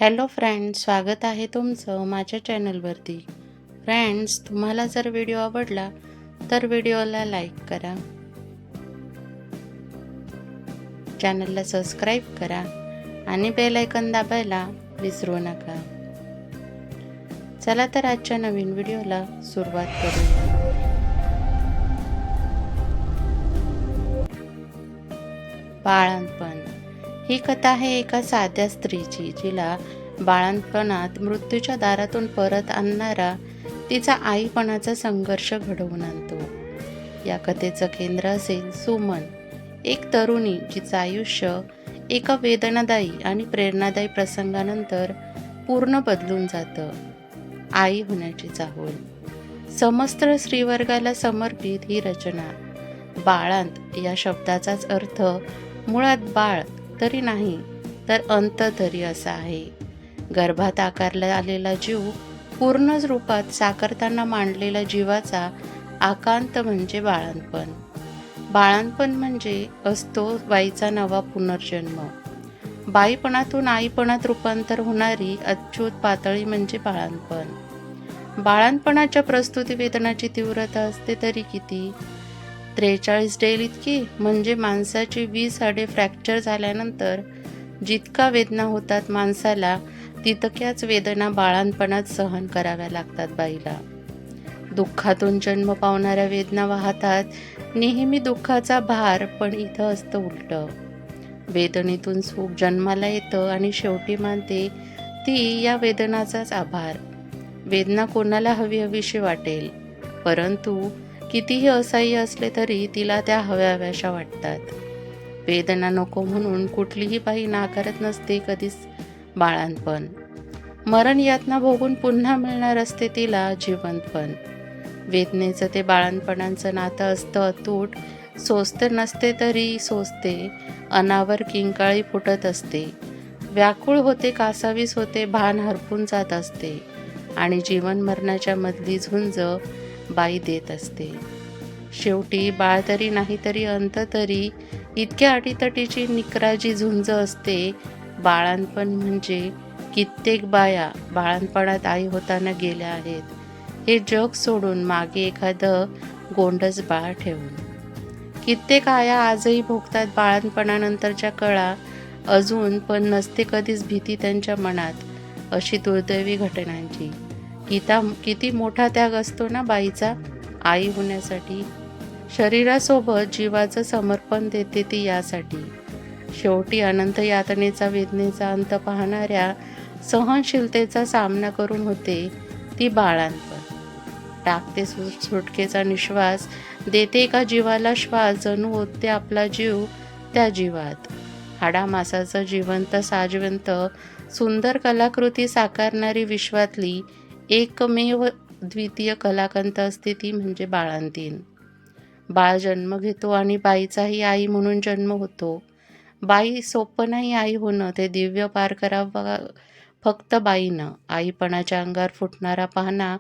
Hello friends, स्वागत आहे तुमचं माझ्या चॅनलवरती. फ्रेंड्स, तुम्हाला जर व्हिडिओ आवडला तर व्हिडिओला लाईक करा, चॅनलला सबस्क्राईब करा आणि बेल आयकॉन दाबायला विसरू नका. चला तर आजच्या नवीन व्हिडिओला सुरुवात करूया. बाळंतपण ही कथा आहे एका साध्या स्त्रीची, जिला बाळंतपणात मृत्यूच्या दारातून परत आणणारा तिचा आईपणाचा संघर्ष घडवून आणतो. या कथेचं केंद्र असेल सुमन, एक तरुणी जिचं आयुष्य एका वेदनादायी आणि प्रेरणादायी प्रसंगानंतर पूर्ण बदलून जातं. आई होण्याची चाहूल. समस्त स्त्रीवर्गाला समर्पित ही रचना. बाळंत या शब्दाचाच अर्थ मुळात बाळ तरी नाही तर अंत तरी असा आहे. गर्भात आकारला आलेला जीव पूर्ण रूपात साकारताना मांडलेला जीवाचा आकांत म्हणजे बाळंतपण. बाळंतपण म्हणजे असतो बाईचा नवा पुनर्जन्म. बाईपणातून आईपणात रूपांतर होणारी अच्युत पातळी म्हणजे बाळंतपण. बाळंतपणाच्या प्रस्तुती वेदनाची तीव्रता असते तरी किती? 43 डेल इतकी, म्हणजे माणसाची 20 हाडे फ्रॅक्चर झाल्यानंतर जितका वेदना होतात माणसाला, तितक्याच वेदना बाळंतपणात सहन कराव्या लागतात बाईला. दुःखातून जन्म पावणाऱ्या वेदना वाहतात नेहमी दुःखाचा भार, पण इथं असतं उलटं. वेदनेतून सुख जन्माला येतं आणि शेवटी मानते ती या वेदनाचाच आभार. वेदना कोणाला हवीशी वाटेल, परंतु कितीही असह्य असले तरी तिला त्या हव्याशा वाटतात. वेदना नको म्हणून कुठलीही बाई नाकारत नसते कधीच बाळंतपण. मरण यातना भोगून पुन्हा मिळणार असते तिला जिवंतपण. वेदनेचं ते बाळंतपणाचं नातं असतं अतूट. सोसते नसते तरी सोसते, अनावर किंकाळी फुटत असते. व्याकुळ होते, कासावीस होते, भान हरपून जात असते आणि जीवन मरणाच्या मधली झुंज बाई देत असते. शेवटी बाळ तरी नाही तरी अंत तरी, इतक्या अटीतटीची निकराची झुंज असते. बाळंतपण म्हणजे कित्येक बाया बाळंतपणात आई होताना गेल्या आहेत, हे जग सोडून मागे एखादं गोंडस बाळ ठेवून. कित्येक आया आजही भोगतात बाळंतपणानंतरच्या कळा अजून, पण नसते कधीच भीती त्यांच्या मनात अशी दुर्दैवी घटनांची. किती मोठा त्याग असतो ना बाईचा आई होण्यासाठी. शरीरासोबत जीवाचं समर्पण देते ती यासाठी. शेवटी अनंत यातनेचा वेदनेचा अंत पाहणाऱ्या सहनशीलतेचा सामना करून होते ती बाळंतपण. टाकते सुटकेचा निश्वास, देते एका जीवाला श्वास, जणू ओतते आपला जीव त्या जीवात. हाडामासाचं जिवंत साजवंत सुंदर कलाकृती साकारणारी विश्वातली एकमेव द्वितीय कलाकंत असते ती म्हणजे बाळंतीण. बाळ जन्म घेतो आणि बाईचाही आई म्हणून जन्म होतो. बाई सोपं नाही आई होणं, ते दिव्य पार करावं फक्त बाईनं. आईपणाच्या अंगावर फुटणारा पाहणा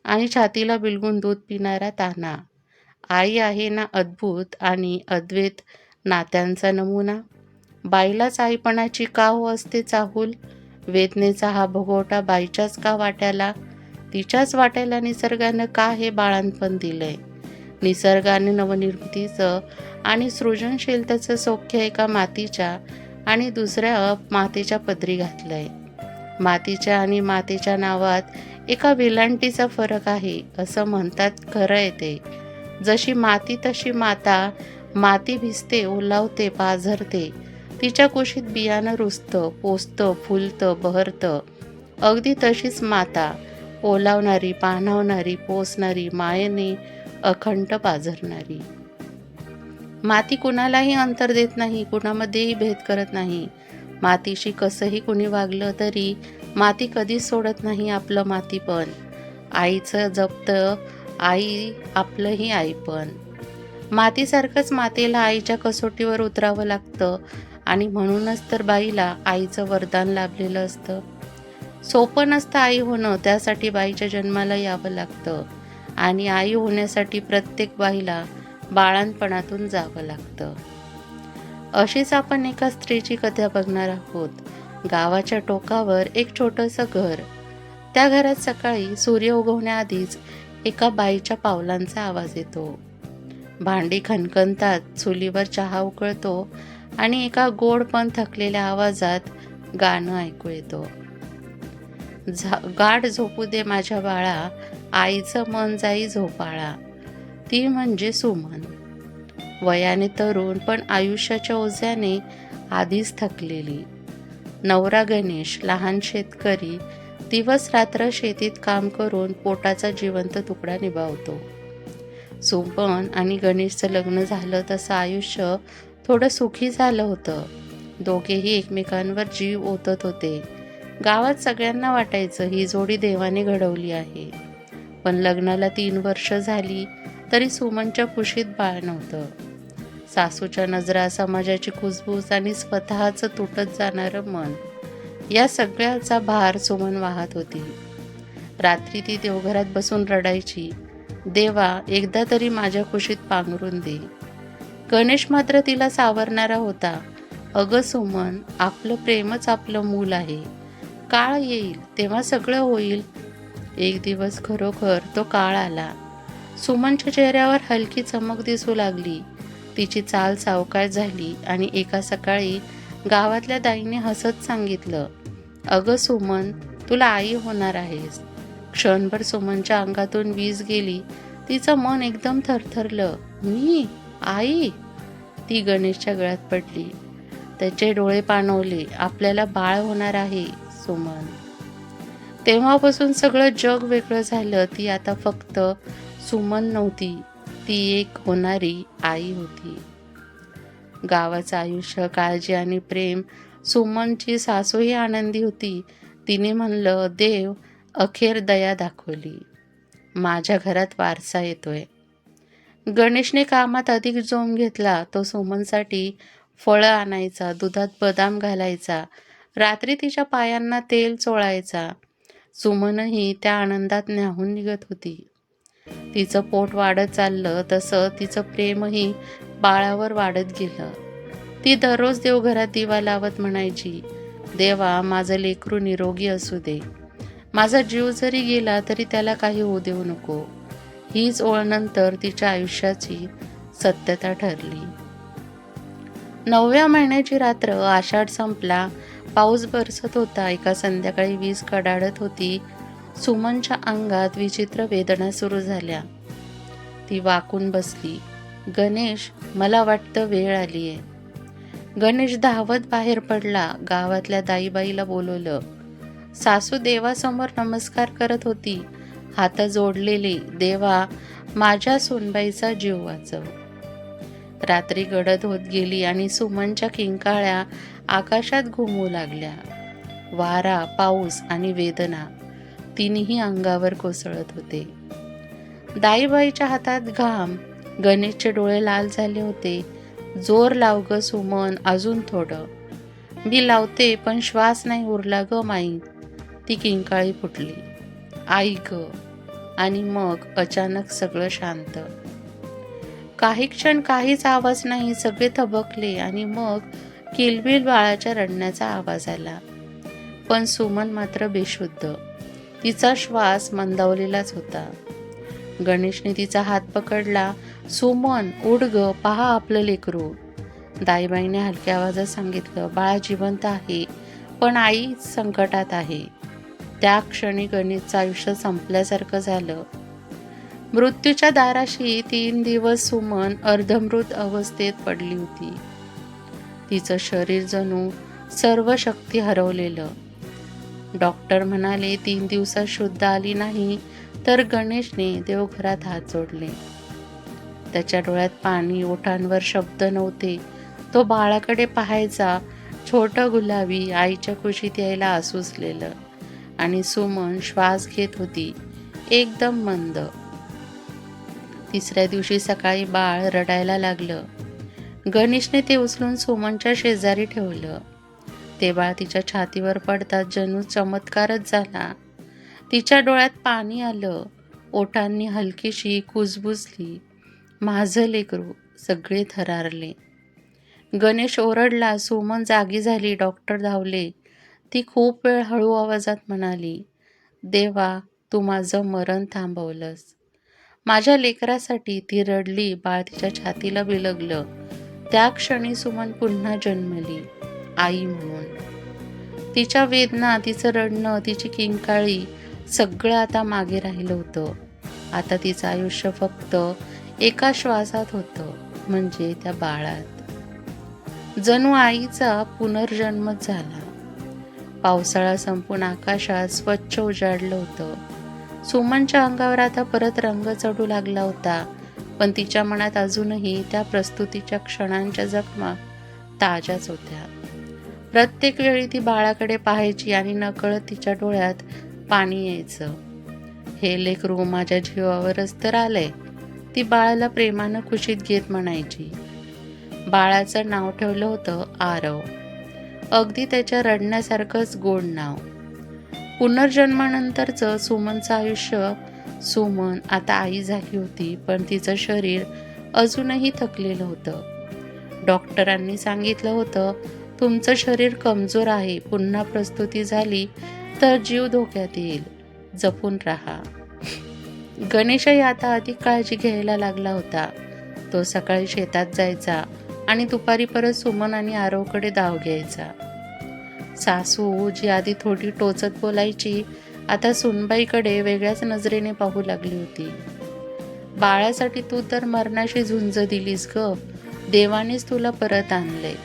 आणि छातीला बिलगून दूध पिणारा तान्हा. आई आहे ना अद्भुत आणि अद्वैत नात्यांचा नमुना. बाईलाच आईपणाची का हो असते चाहूल? वेदनेचा हा भोगवटा बाईच्याच का वाट्याला? तिच्याच वाट्याला निसर्गानं का हे बाळंतपण दिलंय? निसर्गाने नवनिर्मितीचं आणि सृजनशीलतेचं सौख्य एका मातीच्या आणि दुसऱ्या मातेच्या पदरी घातलंय. मातीच्या आणि मातेच्या नावात एका वेलांटीचा फरक आहे असं म्हणतात, खरं आहे ते. जशी माती तशी माता. माती भिजते, ओलावते, पाझरते. तिच्या कुशीत बियाणं रुजतं, पोसतं, फुलतं, बहरतं. अगदी तशीच माता, ओलावणारी, पाणावणारी, पोसणारी, मायेने अखंड पाझरणारी. माती कुणालाही अंतर देत नाही, कुणामध्येही भेद करत नाही. मातीशी कसंही कुणी वागलं तरी माती कधीच सोडत नाही आपलं मातीपण. आईचं जपतं आई, आपलंही आईपण. मातीसारखंच मातेला आईच्या कसोटीवर उतरावं लागतं आणि म्हणूनच तर बाईला आईचं वरदान लाभलेलं असतं. सोपं नसतं आई होणं, त्यासाठी बाईच्या जन्माला यावं लागतं आणि आई होण्यासाठी प्रत्येक बाईला बाळंतपणातून जावं लागतं. अशीच आपण एका स्त्रीची कथा बघणार आहोत. गावाच्या टोकावर एक छोटंसं घर. त्या घरात सकाळी सूर्य उगवण्याआधीच एका बाईच्या पावलांचा आवाज येतो. भांडी खणखणतात, चुलीवर चहा उकळतो आणि एका गोड पण थकलेल्या आवाजात गाणं ऐकू येतो. गाढ झोपू दे माझ्या बाळा, आईचं मन जाई झोपाळा. ती म्हणजे सुमन. वयाने तरुण पण आयुष्याच्या ओझ्याने आधीच थकलेली. नवरा गणेश लहान शेतकरी, दिवस रात्र शेतीत काम करून पोटाचा जिवंत तुकडा निभावतो. सुमन आणि गणेशचं लग्न झालं तसं आयुष्य थोडं सुखी झालं होतं. दोघेही एकमेकांवर जीव ओतत होते. गावात सगळ्यांना वाटायचं ही जोडी देवाने घडवली आहे. पण लग्नाला 3 वर्ष झाली तरी सुमनच्या कुशीत बाळ नव्हतं. सासूच्या नजरा, समाजाची कुजबूज आणि स्वतःचं तुटत जाणारं मन, या सगळ्याचा भार सुमन वाहत होती. रात्री ती देवघरात बसून रडायची, देवा एकदा तरी माझ्या कुशीत पांघरून दे. गणेश मात्र तिला सावरणारा होता, अगं सुमन, आपलं प्रेमच आपलं मूल आहे. काळ येईल तेव्हा सगळं होईल. एक दिवस खरोखर तो काळ आला. सुमनच्या चेहऱ्यावर हलकी चमक दिसू लागली. तिची चाल सावकाश झाली आणि एका सकाळी गावातल्या दाईने हसत सांगितलं, अगं सुमन, तुला आई होणार आहेस. क्षणभर सुमनच्या अंगातून वीज गेली. तिचं मन एकदम थरथरलं. मी आई? ती गणेशच्या गळ्यात पडली. त्याचे डोळे पाणवले. आपल्याला बाळ होणार आहे सुमन. तेव्हापासून सगळं जग वेगळं झालं. ती आता फक्त सुमन नव्हती, ती एक होणारी आई होती. गावाचं आयुष्य, काळजी आणि प्रेम. सुमनची सासूही आनंदी होती. तिने म्हणलं, देव अखेर दया दाखवली. माझ्या घरात वारसा येतोय. गणेशने कामात अधिक जोम घेतला. तो सुमनसाठी फळं आणायचा, दुधात बदाम घालायचा, रात्री तिच्या पायांना तेल चोळायचा. सुमनही त्या आनंदात न्हाऊन निघत होती. तिचं पोट वाढत चाललं तसं तिचं प्रेमही बाळावर वाढत गेलं. ती दररोज देवघरात दिवा लावत म्हणायची, देवा माझं लेकरू निरोगी असू दे. माझा जीव जरी गेला तरी त्याला काही होऊ देऊ नको. हीच ओळ नंतर तिच्या आयुष्याची सत्यता ठरली. 9व्या महिन्याची रात्र. आषाढ संपला. पाऊस बरसत होता. एका संध्याकाळी वीज कडाडत होती. सुमनच्या अंगात विचित्र वेदना सुरू झाल्या. ती वाकून बसली. गणेश, मला वाटतं वेळ आलीये. गणेश धावत बाहेर पडला. गावातल्या दाईबाईला बोलवलं. सासू देवासमोर नमस्कार करत होती, हात जोडलेले. देवा, माझ्या सुनबाईचा जीव वाचव. रात्री गडद होत गेली आणि सुमनच्या किंकाळ्या आकाशात घुमू लागल्या. वारा, पाऊस आणि वेदना तिन्ही अंगावर कोसळत होते. दाईबाईच्या हातात घाम. गणेशचे डोळे लाल झाले होते. जोर लाव ग सुमन, अजून थोडं. मी लावते पण श्वास नाही उरला ग माई. ती किंकाळी फुटली. आई ग. आणि मग अचानक सगळं शांत. काही क्षण काहीच आवाज नाही. सगळे थबकले आणि मग किलबिल बाळाच्या रडण्याचा आवाज आला. पण सुमन मात्र बेशुद्ध. तिचा श्वास मंदावलेलाच होता. गणेशने तिचा हात पकडला. सुमन, उठ ग, पहा आपलं लेकरू. दाईबाईने हलक्या आवाजात सांगितलं, बाळा जिवंत आहे पण आई संकटात आहे. त्या क्षणी गणेशचं आयुष्य संपल्यासारखं झालं. मृत्यूच्या दाराशी 3 दिवस सुमन अर्धमृत अवस्थेत पडली होती. तिचं शरीर जणू सर्व शक्ती हरवलेलं. डॉक्टर म्हणाले 3 दिवसात शुद्ध आली नाही तर गणेशने देवघरात हात जोडले. त्याच्या डोळ्यात पाणी, ओठांवर शब्द नव्हते. तो बाळाकडे पाहायचा, छोटं गुलाबी, आईच्या कुशीत यायला आसुसलेलं. आणि सुमन श्वास घेत होती, एकदम मंद. 3ऱ्या दिवशी सकाळी बाळ रडायला लागलं. गणेशने ते उचलून सुमनच्या शेजारी ठेवलं. ते बाळ तिच्या छातीवर पडताच जणू चमत्कारच झाला. तिच्या डोळ्यात पाणी आलं, ओठांनी हलकीशी कुजबुजली. माझं लेकरू. सगळे थरारले. गणेश ओरडला. सुमन जागी झाली. डॉक्टर धावले. ती खूप वेळ हळू आवाजात म्हणाली, देवा, तू माझं मरण थांबवलंस. माझ्या लेकरासाठी ती रडली. बाळ तिच्या छातीला बिलगलं. त्या क्षणी सुमन पुन्हा जन्मली, आई म्हणून. तिच्या वेदना, तिचं रडणं, तिची किंकाळी सगळं आता मागे राहिलं होतं. आता तिचं आयुष्य फक्त एका श्वासात होतं, म्हणजे त्या बाळात. जणू आईचा पुनर्जन्मच झाला. पावसाळा संपून आकाशात स्वच्छ उजाडलं होतं. सुमनच्या अंगावर आता परत रंग चढू लागला होता, पण तिच्या मनात अजूनही त्या प्रस्तुतीच्या क्षणांच्या जखमा ताज्याच होत्या. प्रत्येक वेळी ती बाळाकडे पाहायची आणि नकळत तिच्या डोळ्यात पाणी यायचं. हे लेकरू माझ्या जीवावरच तर आलंय, ती बाळाला प्रेमानं खुशीत घेत म्हणायची. बाळाचं नाव ठेवलं होतं आरव. अगदी त्याच्या रडण्यासारखंच गोड नाव. पुनर्जन्मानंतरचं सुमनचं आयुष्य. सुमन आता आई झाली होती, पण तिचं शरीर अजूनही थकलेलं होतं. डॉक्टरांनी सांगितलं होतं, तुमचं शरीर कमजोर आहे, पुन्हा प्रस्तुती झाली तर जीव धोक्यात येईल, जपून राहा. गणेशही आता अधिक काळजी घ्यायला लागला होता. तो सकाळी शेतात जायचा आणि दुपारी परत सुमन आणि आरवकडे धाव घ्यायचा. सासू, जी आधी थोडी टोचत बोलायची, आता सुनबाईकडे वेगळ्याच नजरेने पाहू लागली होती. बाळासाठी तू तर मरणाशी झुंज दिलीस ग, देवानेच तुला परत आणलंय.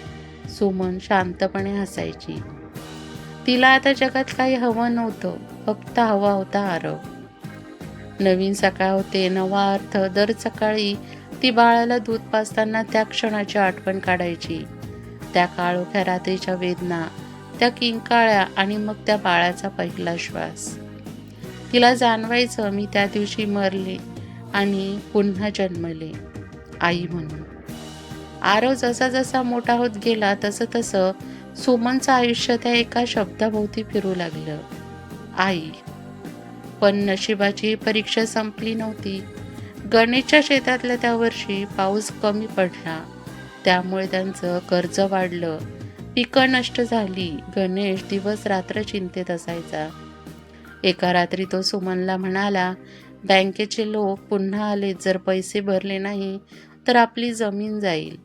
सुमन शांतपणे हसायची. तिला आता जगात काही हवं नव्हतं, फक्त हवा होता आरव. नवीन सकाळ होते, नवा अर्थ. दर सकाळी ती बाळाला दूध पाजताना त्या क्षणाची आठवण काढायची. त्या काळोख्या रात्रीच्या वेदना, त्या किंकाळ्या आणि मग त्या बाळाचा पहिला श्वास. तिला जाणवायचं, मी त्या दिवशी मरले आणि पुन्हा जन्मले, आई म्हणून. आरव जसा जसा मोठा होत गेला तसं तसं सुमनचं आयुष्य त्या एका शब्दाभोवती फिरू लागलं, आई. पण नशिबाची परीक्षा संपली नव्हती. गणेशच्या शेतातल्या त्या वर्षी पाऊस कमी पडला, त्यामुळे त्यांचं कर्ज वाढलं, पिकं नष्ट झाली. गणेश दिवस रात्र चिंतेत असायचा. एका रात्री तो सुमनला म्हणाला, बँकेचे लोक पुन्हा आले, जर पैसे भरले नाही तर आपली जमीन जाईल.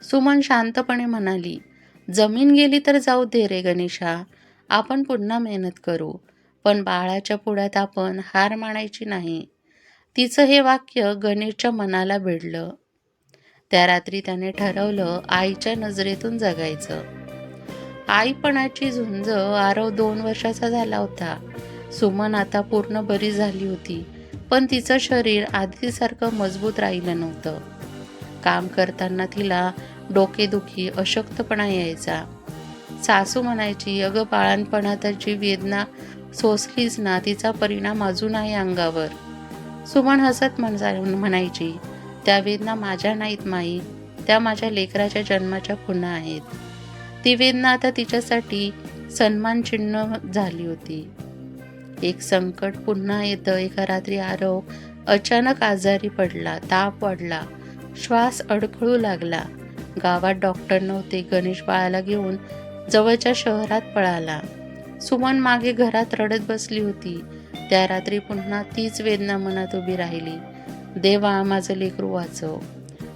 सुमन शांतपणे म्हणाली, जमीन गेली तर जाऊ दे रे गणेशा, आपण पुन्हा मेहनत करू, पण बाळाच्या पुढ्यात आपण हार मानायची नाही. तिचं हे वाक्य गणेशच्या मनाला भिडलं. त्या रात्री त्याने ठरवलं, आईच्या नजरेतून जगायचं. आईपणाची झुंज. आरव 2 वर्षाचा झाला होता. सुमन आता पूर्ण बरी झाली होती, पण तिचं शरीर आधीसारखं मजबूत राहिलं नव्हतं. काम करताना तिला डोकेदुखी, अशक्तपणा यायचा. सासू म्हणायची, अगं बाळांपणात जी वेदना सोसलीस ना, तिचा परिणाम अजून आहे अंगावर. सुमन हसत म्हणायची, त्या वेदना माझ्या नाहीत माई, त्या माझ्या लेकराच्या जन्माच्या खुणा आहेत. ती वेदना आता तिच्यासाठी सन्मान चिन्ह झाली होती. एक संकट पुन्हा येतं. एका रात्री आरव अचानक आजारी पडला. ताप वाढला, श्वास अडखळू लागला. गावात डॉक्टर नव्हते. गणेश बाळाला घेऊन जवळच्या शहरात पळाला. सुमन मागे घरात रडत बसली होती. त्या रात्री पुन्हा तीच वेदना मनात उभी राहिली, देवा, माझं लेकरू वाचव,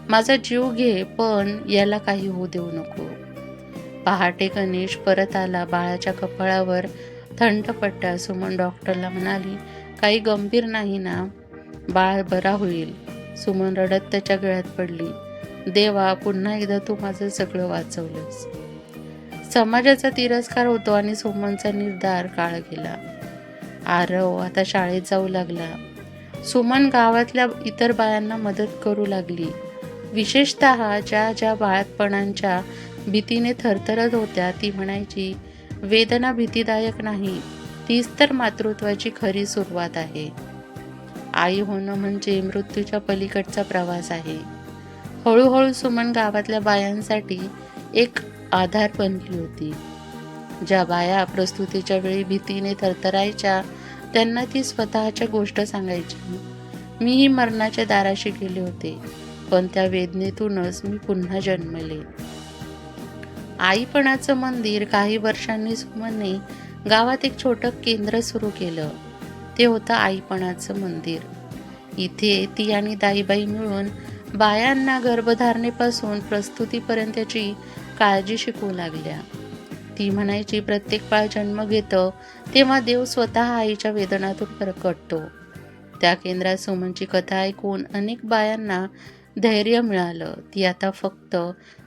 माझा जीव घे, पण याला काही होऊ देऊ नको. पहाटे गणेश परत आला. बाळाच्या कपाळावर थंड पट्ट्या. सुमन डॉक्टरला म्हणाली, काही गंभीर नाही ना, बाळ बरा होईल. सुमन रडत त्याच्या गळ्यात पडली, देवा, पुन्हा एकदा तू माझं सगळं वाचवलंस. समाजाचा तिरस्कार होतो आणि सुमनचा निर्धार काळ गेला. आरव आता शाळेत जाऊ लागला. सुमन गावातल्या इतर बायांना मदत करू लागली, विशेषतः ज्या बाळातपणाच्या भीतीने थरथरत होत्या. ती म्हणायची, वेदना भीतीदायक नाही, तीच तर मातृत्वाची खरी सुरुवात आहे. आई होणं म्हणजे मृत्यूच्या पलीकडचा प्रवास आहे. हळूहळू सुमन गावातल्या बायांसाठी एक आधार बनली होती. ज्या बाया प्रस्तुतीच्या वेळी भीतीने थरथरायच्या, त्यांना ती स्वतःच्या गोष्ट सांगायची, मीही मरणाच्या दाराशी गेले होते, पण त्या वेदनेतूनच मी पुन्हा जन्मले. आईपणाचं मंदिर काही वर्षांनी सुमनने गावात एक छोटं केंद्र सुरू केलं. ते होतं आईपणाचं मंदिर. इथे ती आणि दाईबाई मिळून बायांना गर्भधारणेपासून प्रस्तुतीपर्यंतची काळजी शिकवू लागल्या. ती म्हणायची, प्रत्येक बाळ जन्म घेतं तेव्हा देव स्वतः आईच्या वेदनातून प्रकटतो. त्या केंद्रात सुमनची कथा ऐकून अनेक बायांना धैर्य मिळालं. ती आता फक्त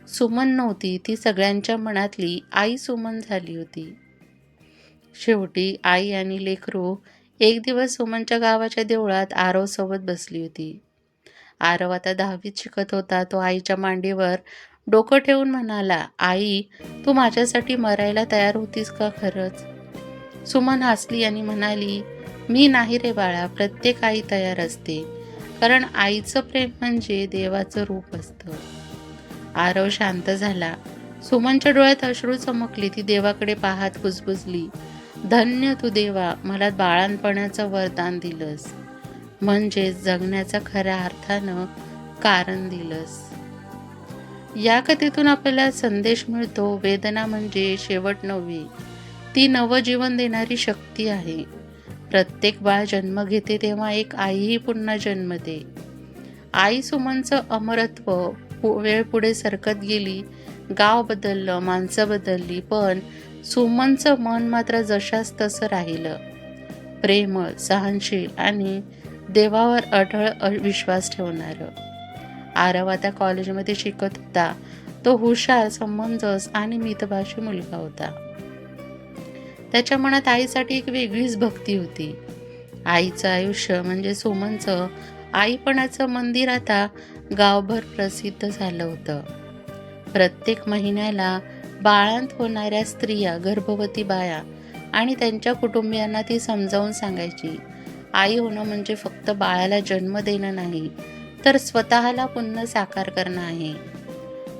सुमन नव्हती, ती सगळ्यांच्या मनातली आई सुमन झाली होती. शेवटी आई आणि लेकरू एक दिवस सुमनच्या गावाच्या देवळात आरवसोबत बसली होती. आरव आता 10वीत शिकत होता. तो आईच्या मांडीवर डोकं ठेवून म्हणाला, आई, तू माझ्यासाठी मरायला तयार होतीस का खरंच? सुमन हसली आणि म्हणाली, मी नाही रे बाळा, प्रत्येक आई तयार असते, कारण आईचं प्रेम म्हणजे देवाचं रूप असतं. आरव शांत झाला. सुमनच्या डोळ्यात अश्रू चमकली. ती देवाकडे पाहत कुजबुजली, धन्य तू देवा, मला बाळांपणाचं वरदान दिलंस, म्हणजे जगण्याचा खऱ्या अर्थानं कारण दिलंस. या कथेतून आपल्याला संदेश मिळतो, वेदना म्हणजे शेवट नव्हे, ती नवजीवन देणारी शक्ती आहे. प्रत्येक बाळ जन्म घेते तेव्हा एक आईही पुन्हा जन्मते. आई सुमनचं अमरत्व वेळ पुढे सरकत गेली. गाव बदललं, माणसं बदलली, पण सुमनचं मन मात्र जशास तसं राहिलं. प्रेमळ, सहनशील आणि देवावर अढळ विश्वास ठेवणारं. आरव आता कॉलेजमध्ये शिकत होता. तो हुशार, समंजस आणि मितभाषी मुलगा होता. त्याच्या मनात आईसाठी एक वेगळीच भक्ती होती. आईचं आयुष्य म्हणजे सुमनचं आईपणाचं मंदिर आता गावभर प्रसिद्ध झालं होतं. प्रत्येक महिन्याला बाळांत होणाऱ्या स्त्रिया, गर्भवती बाया आणि त्यांच्या कुटुंबियांना ती समजावून सांगायची, आई होणं म्हणजे फक्त बाळाला जन्म देणं नाही, तर स्वतःला पुन्हा साकार करणं आहे.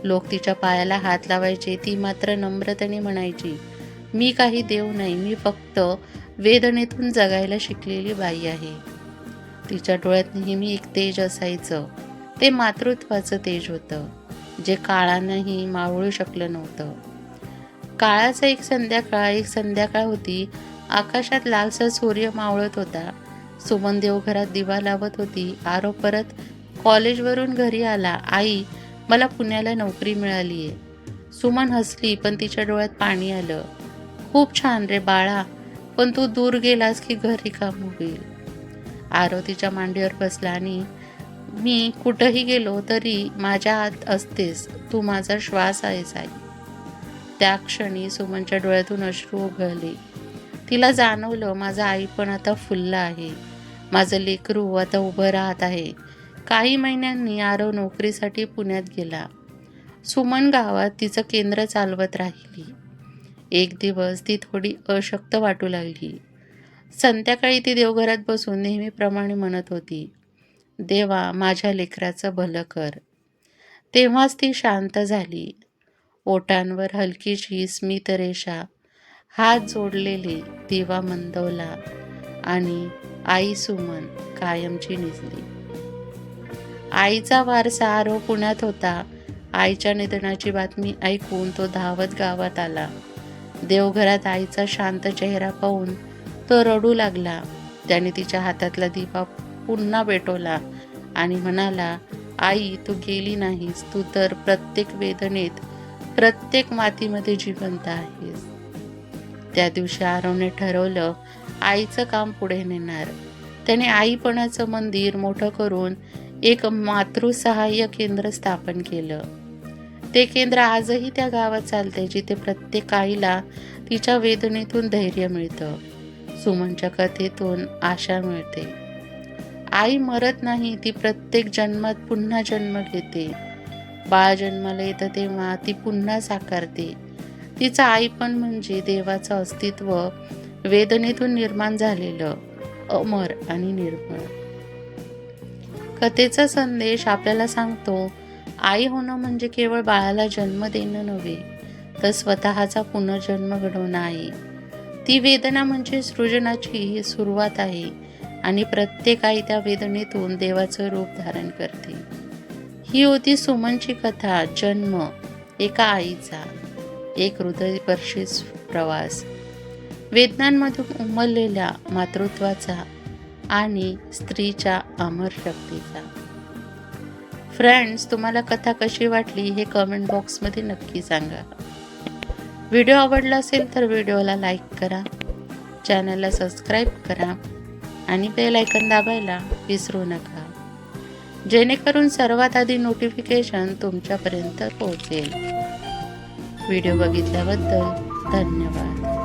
लोक तिच्या पायाला हात लावायचे. ती मात्र नम्रतेने म्हणायची, मी काही देव नाही, मी फक्त वेदनेतून जगायला शिकलेली बाई आहे. तिच्या डोळ्यात नेहमी एक तेज असायचं. ते मातृत्वाचं तेज होतं, जे काळानंही मावळू शकलं नव्हतं. काळाचं एक संध्याकाळ होती. आकाशात लालसर सूर्य मावळत होता. सुमन देवघरात दिवा लावत होती. आरव परत कॉलेजवरून घरी आला. आई, मला पुण्याला नोकरी मिळाली आहे. सुमन हसली, पण तिच्या डोळ्यात पाणी आलं. खूप छान रे बाळा, पण तू दूर गेलास की घर रिकामं होईल. आरव तिच्या मांडीवर बसला आणि मी कुठंही गेलो तरी माझ्या आत असतेस, तू माझा श्वास आहेस आई. त्या क्षणी सुमनच्या डोळ्यातून अश्रू ओघळले. तिला जाणवलं, माझं आईपण आता फुललं आहे, माझं लेकरू आता उभं राहत आहे. काही महिन्यांनी आरव नोकरीसाठी पुण्यात गेला. सुमन गावात तिचं केंद्र चालवत राहिली. एक दिवस ती थोडी अशक्त वाटू लागली. संध्याकाळी ती देवघरात बसून नेहमीप्रमाणे म्हणत होती, देवा, माझ्या लेकराचं भलं कर. तेव्हाच ती शांत झाली. ओठांवर हलकीशी स्मितरेषा, हात जोडलेले, दिवा मंदवला आणि आई सुमन कायमची निजली. आईचा वारसा. आरव पुण्यात होता. आईच्या निधनाची बातमी ऐकून तो धावत गावात आला. देवघरात आईचा शांत चेहरा पाहून तो रडू लागला. त्याने तिच्या हातातला दिवा पुन्हा पेटवला आणि म्हणाला, आई, तू गेली नाहीस, तू तर प्रत्येक वेदनेत, प्रत्येक मातीमध्ये जिवंत आहेस. त्या दिवशी आरवने ठरवलं, आईचं काम पुढे नेणार. त्याने आईपणाचं मंदिर मोठं करून एक मातृसहाय्य केंद्र स्थापन केलं. ते केंद्र आजही त्या गावात चालते, जिथे प्रत्येक आईला तिच्या वेदनेतून धैर्य मिळतं. सुमनच्या कथेतून आशा मिळते. आई मरत नाही, ती प्रत्येक जन्मात पुन्हा जन्म घेते. बाळ जन्माला येतं तेव्हा ती पुन्हा साकारते. तिचं आईपण म्हणजे देवाचं अस्तित्व वेदनेतून निर्माण झालेलं, अमर आणि निर्मळ. कथेचा संदेश आपल्याला सांगतो, आई होणं म्हणजे केवळ बाळाला जन्म देणं नव्हे, तर स्वतःचा पुनर्जन्म घडवणं आहे. ती वेदना म्हणजे सृजनाची सुरुवात आहे आणि प्रत्येक आई त्या वेदनेतून देवाचं रूप धारण करते. ही होती सुमनची कथा, जन्म एका आईचा. एक हृदयस्पर्शी प्रवास, वेदनांमधून उमललेल्या मातृत्वाचा आणि स्त्रीच्या अमर शक्तीचा. फ्रेंड्स, तुम्हाला कथा कशी वाटली हे कमेंट बॉक्समध्ये नक्की सांगा. व्हिडिओ आवडला असेल तर व्हिडिओला लाईक करा, चॅनलला सबस्क्राईब करा आणि बेल आयकॉन दाबायला विसरू नका, जेणेकरून सर्वात आधी नोटिफिकेशन तुमच्यापर्यंत पोहोचेल. व्हिडिओ बघितल्याबद्दल धन्यवाद.